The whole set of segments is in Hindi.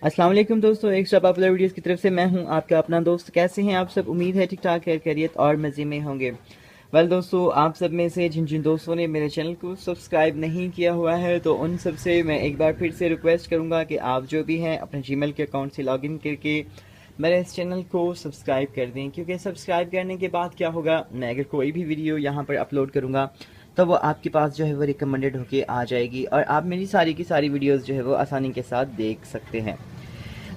अस्सलाम वालेकुम दोस्तों, एक सब पॉपुलर वीडियोस की तरफ से मैं हूं आपका अपना दोस्त। कैसे हैं आप सब? उम्मीद है ठीक ठाक खैर खैरियत और मज़े में होंगे। दोस्तों, आप सब में से जिन जिन दोस्तों ने मेरे चैनल को सब्सक्राइब नहीं किया हुआ है तो उन सब से मैं एक बार फिर से रिक्वेस्ट करूंगा कि आप जो भी हैं अपने जीमेल के अकाउंट से लॉगिन करके मेरे इस चैनल को सब्सक्राइब कर दें, क्योंकि सब्सक्राइब करने के बाद क्या होगा, मैं अगर कोई भी वीडियो यहाँ पर अपलोड करूँगा तो वो आपके पास जो है वो रिकमेंडेड होके आ जाएगी और आप मेरी सारी की सारी वीडियोस जो है वो आसानी के साथ देख सकते हैं।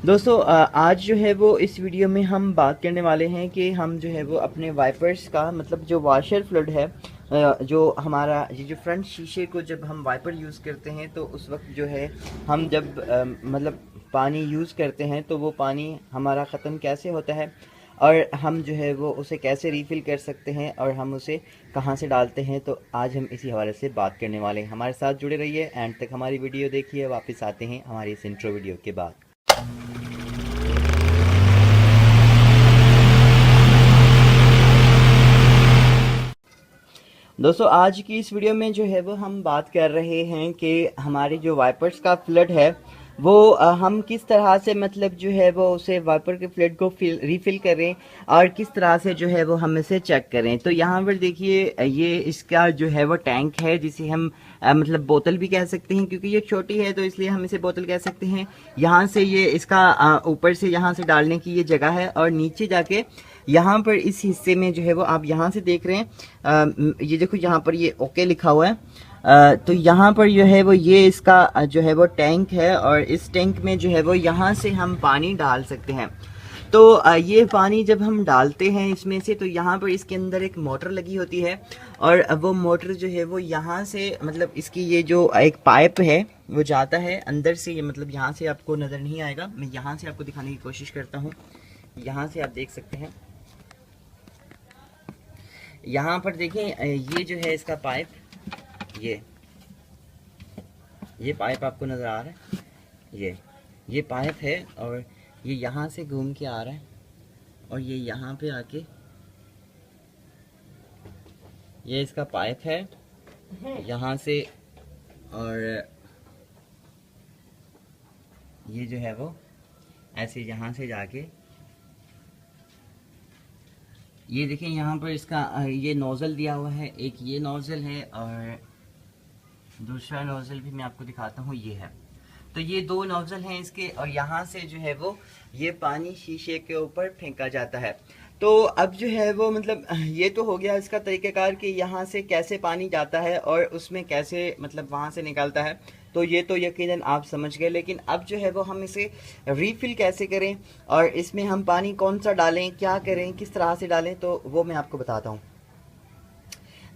दोस्तों, आज जो है वो इस वीडियो में हम बात करने वाले हैं कि हम जो है वो अपने वाइपर्स का मतलब जो वॉशर फ्लूइड है, जो हमारा ये जो फ्रंट शीशे को जब हम वाइपर यूज़ करते हैं तो उस वक्त जो है हम जब मतलब पानी यूज़ करते हैं तो वो पानी हमारा ख़त्म कैसे होता है और हम जो है वो उसे कैसे रिफ़िल कर सकते हैं और हम उसे कहाँ से डालते हैं। तो आज हम इसी हवाले से बात करने वाले हैं। हमारे साथ जुड़े रहिए, एंड तक हमारी वीडियो देखिए। वापस आते हैं हमारी इस इंट्रो वीडियो के बाद। दोस्तों, आज की इस वीडियो में जो है वो हम बात कर रहे हैं कि हमारे जो वाइपर्स का फ्लड है वो हम किस तरह से मतलब जो है वो उसे वाइपर के फ्लड को रिफिल करें और किस तरह से जो है वो हम इसे चेक करें। तो यहाँ पर देखिए, ये इसका जो है वो टैंक है जिसे हम मतलब बोतल भी कह सकते हैं, क्योंकि ये छोटी है तो इसलिए हम इसे बोतल कह सकते हैं। यहाँ से ये इसका ऊपर से यहाँ से डालने की ये जगह है और नीचे जाके यहाँ पर इस हिस्से में जो है वो आप यहाँ से देख रहे हैं, ये देखो यहाँ पर ये ओके लिखा हुआ है। तो यहाँ पर जो है वो ये इसका जो है वो टैंक है और इस टैंक में जो है वो यहाँ से हम पानी डाल सकते हैं। तो ये पानी जब हम डालते हैं इसमें से तो यहाँ पर इसके अंदर एक मोटर लगी होती है और वो मोटर जो है वो यहाँ से मतलब इसकी ये जो एक पाइप है वो जाता है अंदर से। ये मतलब यहाँ से आपको नज़र नहीं आएगा, मैं यहाँ से आपको दिखाने की कोशिश करता हूँ। यहाँ से आप देख सकते हैं, यहाँ पर देखें, ये जो है इसका पाइप, ये पाइप आपको नज़र आ रहा है, ये पाइप है और ये यहाँ से घूम के आ रहा है और ये यहाँ पे आके ये इसका पाइप है यहाँ से, और ये जो है वो ऐसे यहाँ से जाके ये देखें यहाँ पर इसका ये नोज़ल दिया हुआ है। एक ये नोज़ल है और दूसरा नोज़ल भी मैं आपको दिखाता हूँ, ये है। तो ये दो नोज़ल हैं इसके और यहाँ से जो है वो ये पानी शीशे के ऊपर फेंका जाता है। तो अब जो है वो मतलब ये तो हो गया इसका तरीक़ाकार कि यहाँ से कैसे पानी जाता है और उसमें कैसे मतलब वहाँ से निकलता है। तो ये तो यकीनन आप समझ गए, लेकिन अब जो है वो हम इसे रीफ़िल कैसे करें और इसमें हम पानी कौन सा डालें, क्या करें, किस तरह से डालें, तो वो मैं आपको बताता हूँ।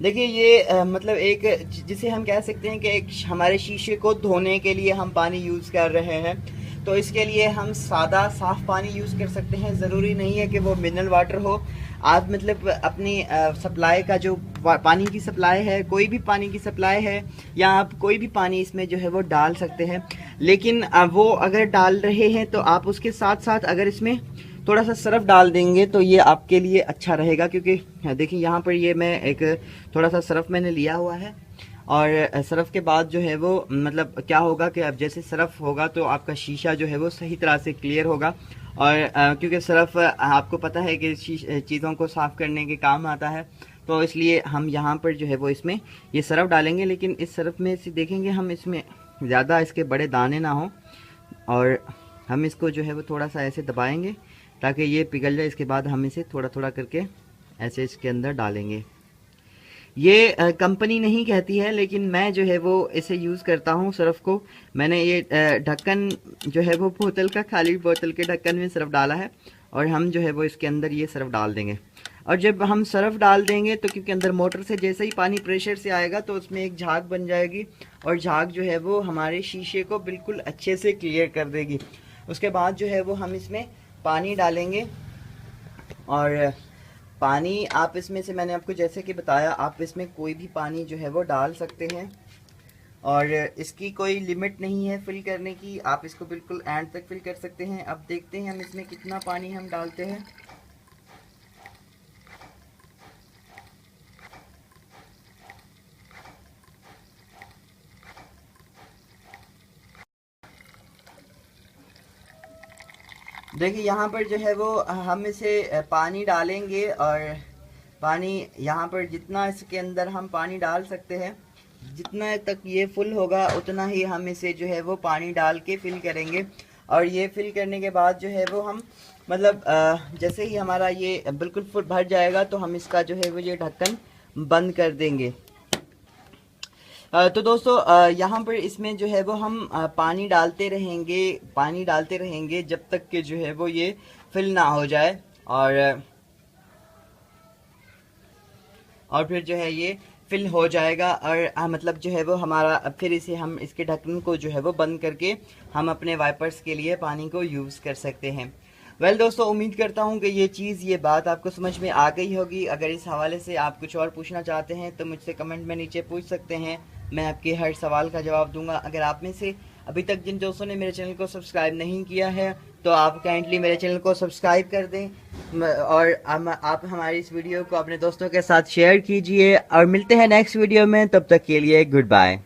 देखिए, ये मतलब एक जिसे हम कह सकते हैं कि एक हमारे शीशे को धोने के लिए हम पानी यूज़ कर रहे हैं। तो इसके लिए हम सादा साफ़ पानी यूज़ कर सकते हैं, ज़रूरी नहीं है कि वो मिनरल वाटर हो। आप मतलब अपनी सप्लाई का जो पानी की सप्लाई है, कोई भी पानी की सप्लाई है, या आप कोई भी पानी इसमें जो है वो डाल सकते हैं। लेकिन वो अगर डाल रहे हैं तो आप उसके साथ साथ अगर इसमें थोड़ा सा सरफ डाल देंगे तो ये आपके लिए अच्छा रहेगा, क्योंकि देखिए यहाँ पर ये मैं एक थोड़ा सा सरफ मैंने लिया हुआ है और सरफ के बाद जो है वो मतलब क्या होगा कि अब जैसे सरफ होगा तो आपका शीशा जो है वो सही तरह से क्लियर होगा। और क्योंकि सरफ आपको पता है कि चीज़ों को साफ़ करने के काम आता है, तो इसलिए हम यहाँ पर जो है वो इसमें ये सरफ डालेंगे। लेकिन इस सरफ में से देखेंगे हम इसमें ज़्यादा इसके बड़े दाने ना हो और हम इसको जो है वो थोड़ा सा ऐसे दबाएंगे ताकि ये पिघल जाए। इसके बाद हम इसे थोड़ा थोड़ा करके ऐसे इसके अंदर डालेंगे। ये कंपनी नहीं कहती है, लेकिन मैं जो है वो इसे यूज़ करता हूँ सरफ को। मैंने ये ढक्कन जो है वो बोतल का, खाली बोतल के ढक्कन में सरफ डाला है और हम जो है वो इसके अंदर ये सरफ डाल देंगे। और जब हम सरफ डाल देंगे तो क्योंकि अंदर मोटर से जैसे ही पानी प्रेशर से आएगा तो उसमें एक झाग बन जाएगी और झाग जो है वो हमारे शीशे को बिल्कुल अच्छे से क्लियर कर देगी। उसके बाद जो है वो हम इसमें पानी डालेंगे और पानी आप इसमें से, मैंने आपको जैसे कि बताया, आप इसमें कोई भी पानी जो है वो डाल सकते हैं और इसकी कोई लिमिट नहीं है फिल करने की। आप इसको बिल्कुल एंड तक फिल कर सकते हैं। अब देखते हैं हम इसमें कितना पानी हम डालते हैं। देखिए यहाँ पर जो है वो हम इसे पानी डालेंगे, और पानी यहाँ पर जितना इसके अंदर हम पानी डाल सकते हैं, जितना तक ये फुल होगा उतना ही हम इसे जो है वो पानी डाल के फिल करेंगे। और ये फिल करने के बाद जो है वो हम मतलब जैसे ही हमारा ये बिल्कुल फुल भर जाएगा तो हम इसका जो है वो ये ढक्कन बंद कर देंगे। तो दोस्तों यहाँ पर इसमें जो है वो हम पानी डालते रहेंगे जब तक कि जो है वो ये फिल ना हो जाए, और फिर जो है ये फिल हो जाएगा। और मतलब जो है वो हमारा फिर इसे हम इसके ढक्कन को जो है वो बंद करके हम अपने वाइपर्स के लिए पानी को यूज़ कर सकते हैं। वेल दोस्तों, उम्मीद करता हूँ कि ये बात आपको समझ में आ गई होगी। अगर इस हवाले से आप कुछ और पूछना चाहते हैं तो मुझसे कमेंट में नीचे पूछ सकते हैं, मैं आपके हर सवाल का जवाब दूंगा। अगर आप में से अभी तक जिन दोस्तों ने मेरे चैनल को सब्सक्राइब नहीं किया है तो आप काइंडली मेरे चैनल को सब्सक्राइब कर दें, और आप हमारी इस वीडियो को अपने दोस्तों के साथ शेयर कीजिए। और मिलते हैं नेक्स्ट वीडियो में, तब तक के लिए गुड बाय।